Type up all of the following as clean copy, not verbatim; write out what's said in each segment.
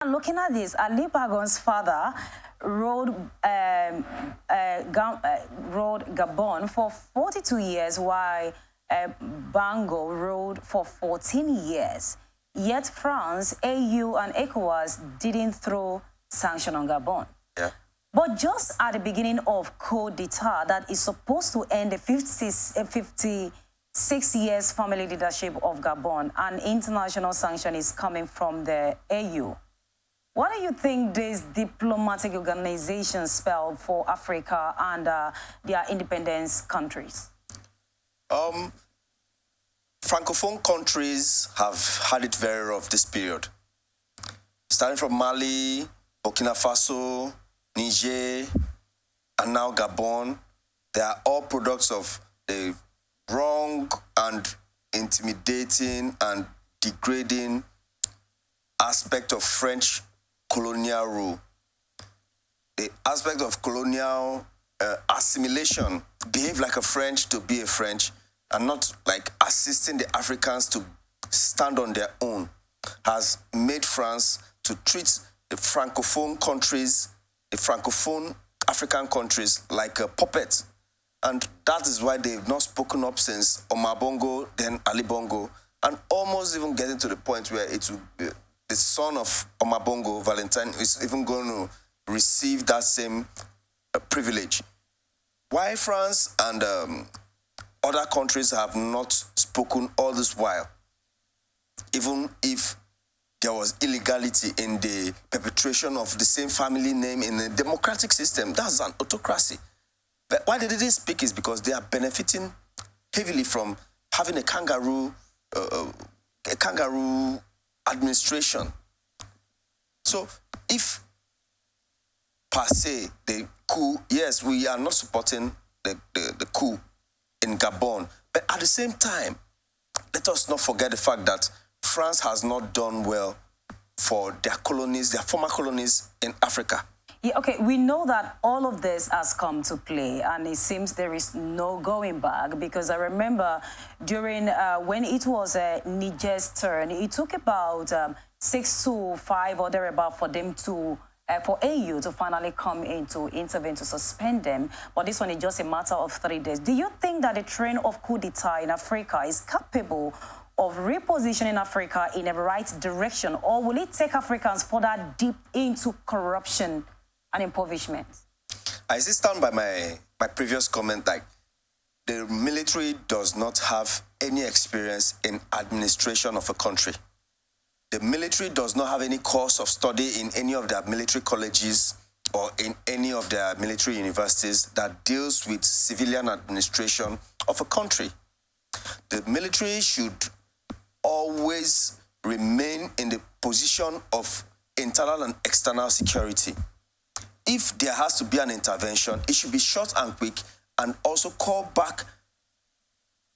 Looking at this, Ali Bagon's father ruled Gabon for 42 years, while Bango ruled for 14 years. Yet France, AU, and ECOWAS didn't throw sanction on Gabon. Yeah. But just at the beginning of Coup d'etat that is supposed to end the 56 years family leadership of Gabon, an international sanction is coming from the AU. What do you think these diplomatic organizations spell for Africa and their independence countries? Francophone countries have had it very rough this period. Starting from Mali, Burkina Faso, Niger, and now Gabon, they are all products of the wrong and intimidating and degrading aspect of French colonial rule. The aspect of colonial assimilation, behave like a French to be a French, and not like assisting the Africans to stand on their own, has made France to treat the Francophone countries, the Francophone African countries, like a puppet. And that is why they've not spoken up since Omar Bongo, then Ali Bongo, and almost even getting to the point where it will be the son of Omar Bongo, Valentine, is even going to receive that same privilege. Why France and other countries have not spoken all this while, even if there was illegality in the perpetration of the same family name in a democratic system, that's an autocracy. But why they didn't speak is because they are benefiting heavily from having a kangaroo administration. So if per se the coup, yes, we are not supporting the coup in Gabon, but at the same time, let us not forget the fact that France has not done well for their colonies, their former colonies in Africa. Yeah, okay, we know that all of this has come to play, and it seems there is no going back, because I remember during when it was Niger's turn, it took about 6 to 5 or thereabout for them to for AU to finally come in to intervene to suspend them. But this one is just a matter of 3 days. Do you think that the trend of coup d'etat in Africa is capable of repositioning Africa in the right direction, or will it take Africans further deep into corruption and impoverishment? I still stand by my previous comment, like the military does not have any experience in administration of a country. The military does not have any course of study in any of their military colleges or in any of their military universities that deals with civilian administration of a country. The military should always remain in the position of internal and external security. If there has to be an intervention, it should be short and quick, and also call back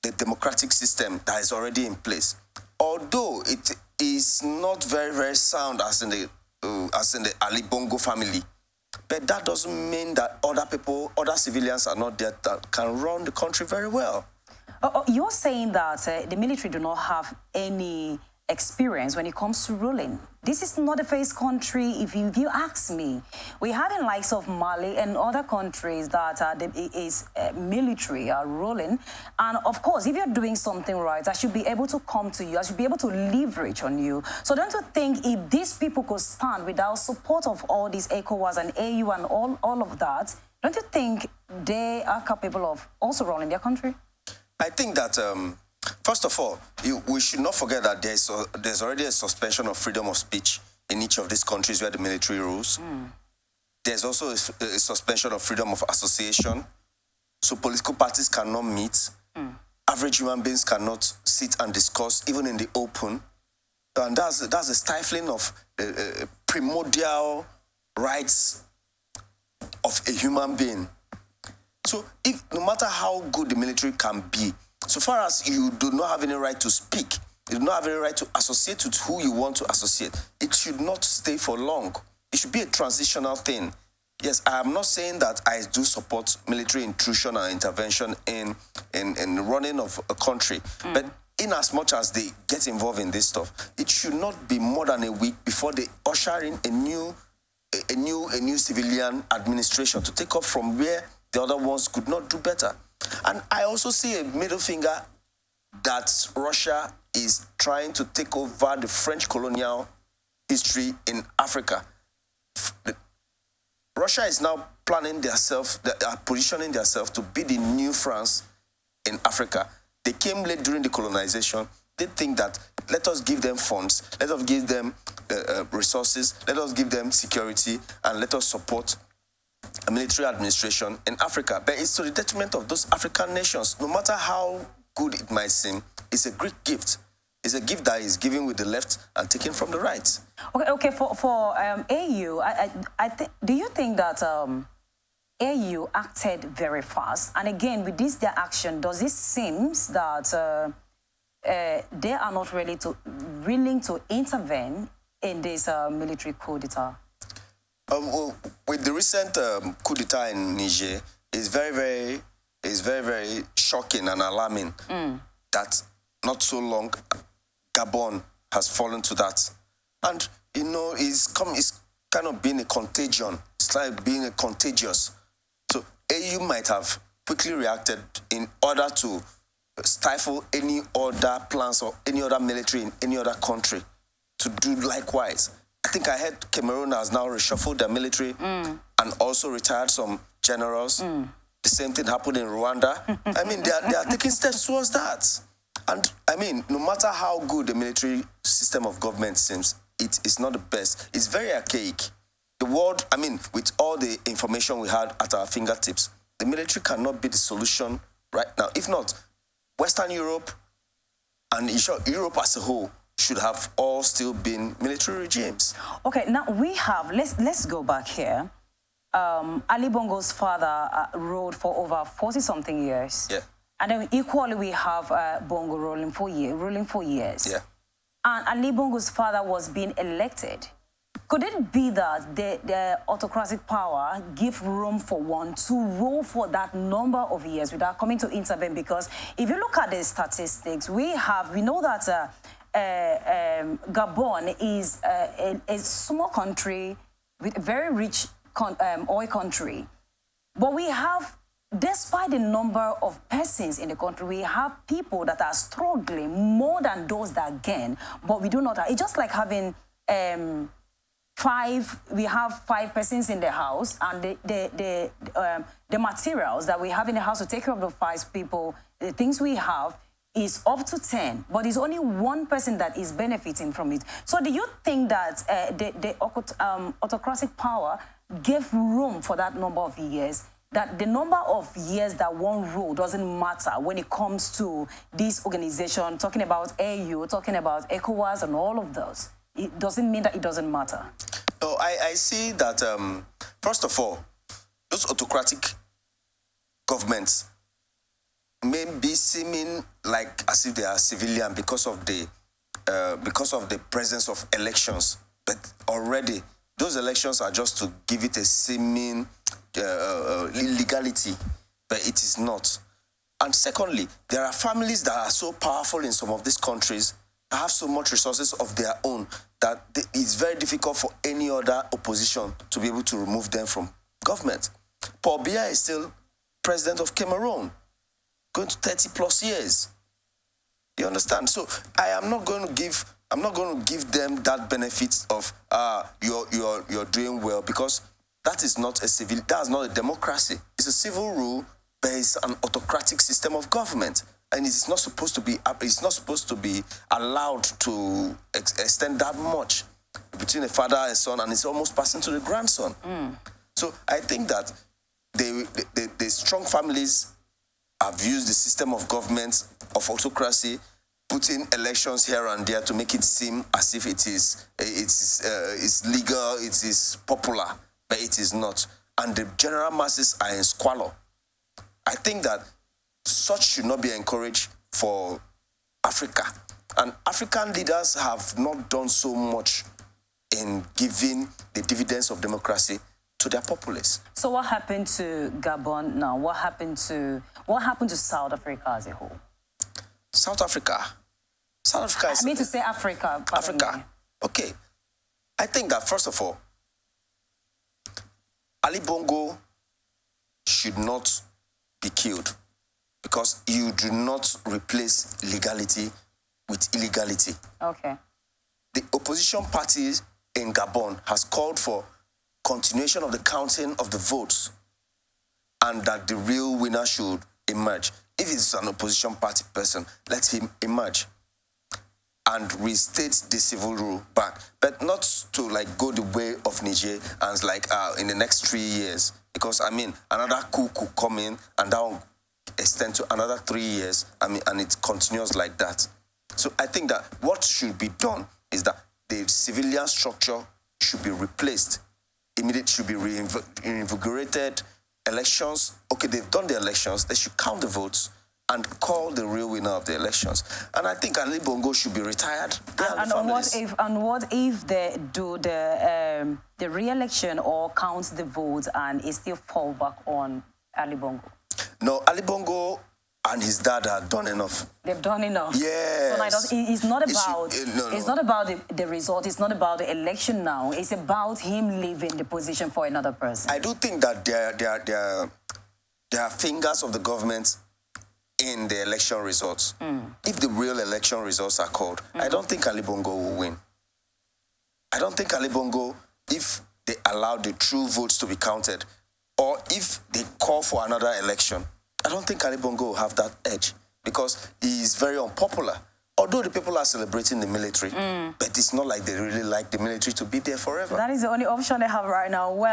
the democratic system that is already in place. Although it is not very, very sound as in the Ali Bongo family, but that doesn't mean that other people, other civilians are not there that can run the country very well. You're saying that the military do not have any experience when it comes to ruling. This is not the first country, if you ask me. We have in likes of Mali and other countries that military are ruling. And of course, if you're doing something right, I should be able to come to you. I should be able to leverage on you. So don't you think if these people could stand without support of all these ECOWAS and AU and all of that, don't you think they are capable of also running their country? I think that first of all, we should not forget that there's already a suspension of freedom of speech in each of these countries where the military rules. There's also a suspension of freedom of association. So political parties cannot meet. Average human beings cannot sit and discuss, even in the open. And that's a stifling of primordial rights of a human being. So no matter how good the military can be, so far as you do not have any right to speak, you do not have any right to associate with who you want to associate, it should not stay for long. It should be a transitional thing. Yes, I am not saying that I do support military intrusion and intervention in running of a country, but in as much as they get involved in this stuff, it should not be more than a week before they usher in a new civilian administration to take up from where the other ones could not do better. And I also see a middle finger that Russia is trying to take over the French colonial history in Africa. Russia is now planning themselves, positioning themselves to be the new France in Africa. They came late during the colonization. They think that let us give them funds, let us give them resources, let us give them security, and let us support a military administration in Africa. But it's to the detriment of those African nations. No matter how good it might seem, it's a great gift. It's a gift that is given with the left and taken from the right. Okay. For AU, do you think that AU acted very fast? And again, with this their action, does it seem that they are not really willing to intervene in this military coup d'etat? Well, with the recent coup d'etat in Niger, it's very, very shocking and alarming that not so long Gabon has fallen to that. And, you know, it's kind of been a contagion. It's like being contagious. So AU might have quickly reacted in order to stifle any other plans or any other military in any other country to do likewise. I think I heard Cameroon has now reshuffled their military and also retired some generals. The same thing happened in Rwanda. I mean, they are taking steps towards that. And I mean, no matter how good the military system of government seems, it is not the best. It's very archaic. The world, I mean, with all the information we had at our fingertips, the military cannot be the solution right now. If not, Western Europe and Europe as a whole should have all still been military regimes. Okay, now we have, let's go back here. Ali Bongo's father ruled for over 40-something years. Yeah. And then equally we have Bongo ruling for years. Yeah. And Ali Bongo's father was being elected. Could it be that the autocratic power give room for one to rule for that number of years without coming to intervene? Because if you look at the statistics, we know that Gabon is a small country with a very rich oil country. But we have, despite the number of persons in the country, we have people that are struggling more than those that gain. But we do not. It's just like having we have 5 persons in the house, and the materials that we have in the house to take care of the 5 people, the things we have, is up to 10, but it's only 1 person that is benefiting from it. So do you think that the autocratic power gave room for that number of years, that the number of years that one rule doesn't matter when it comes to this organization, talking about AU, talking about ECOWAS and all of those? It doesn't mean that it doesn't matter. No, I see that, first of all, those autocratic governments may be seeming like as if they are civilian because of the presence of elections, but already those elections are just to give it a seeming legality, but it is not. And secondly, there are families that are so powerful in some of these countries, that have so much resources of their own, that it's very difficult for any other opposition to be able to remove them from government. Paul Biya is still president of Cameroon, going to 30+ years. You understand? So I'm not going to give them that benefit of you're doing well, because that's not a democracy. It's a civil rule, but it's an autocratic system of government, and it's not supposed to be allowed to extend that much between a father and son, and it's almost passing to the grandson. So I think that the strong families have used the system of government, of autocracy, putting elections here and there to make it seem as if it's legal, it is popular, but it is not. And the general masses are in squalor. I think that such should not be encouraged for Africa. And African leaders have not done so much in giving the dividends of democracy to their populace. So what happened to Gabon now? What happened to South Africa as a whole? South Africa, South Africa is... I mean to say Africa. Africa. Okay. I think that, first of all, Ali Bongo should not be killed because you do not replace legality with illegality. Okay. The opposition parties in Gabon has called for continuation of the counting of the votes and that the real winner should emerge. If it's an opposition party person, let him emerge and restate the civil rule back, but not to like go the way of Niger and like in the next 3 years, because I mean another coup could come in and that will extend to another 3 years. I mean, and it continues like that. So I think that what should be done is that the civilian structure should be replaced. Immediately should be reinvigorated. Elections, okay, they've done the elections, they should count the votes and call the real winner of the elections. And I think Ali Bongo should be retired. And what if they do the re-election or count the votes and it still fall back on Ali Bongo? No, Ali Bongo and his dad have done enough. They've done enough. Yes. So it's not about it's not about the result. It's not about the election now. It's about him leaving the position for another person. I do think that there are fingers of the government in the election results. If the real election results are called, I don't think Ali Bongo will win. I don't think Ali Bongo, if they allow the true votes to be counted, or if they call for another election, I don't think Ali Bongo will have that edge because he is very unpopular. Although the people are celebrating the military, but it's not like they really like the military to be there forever. That is the only option they have right now. Well.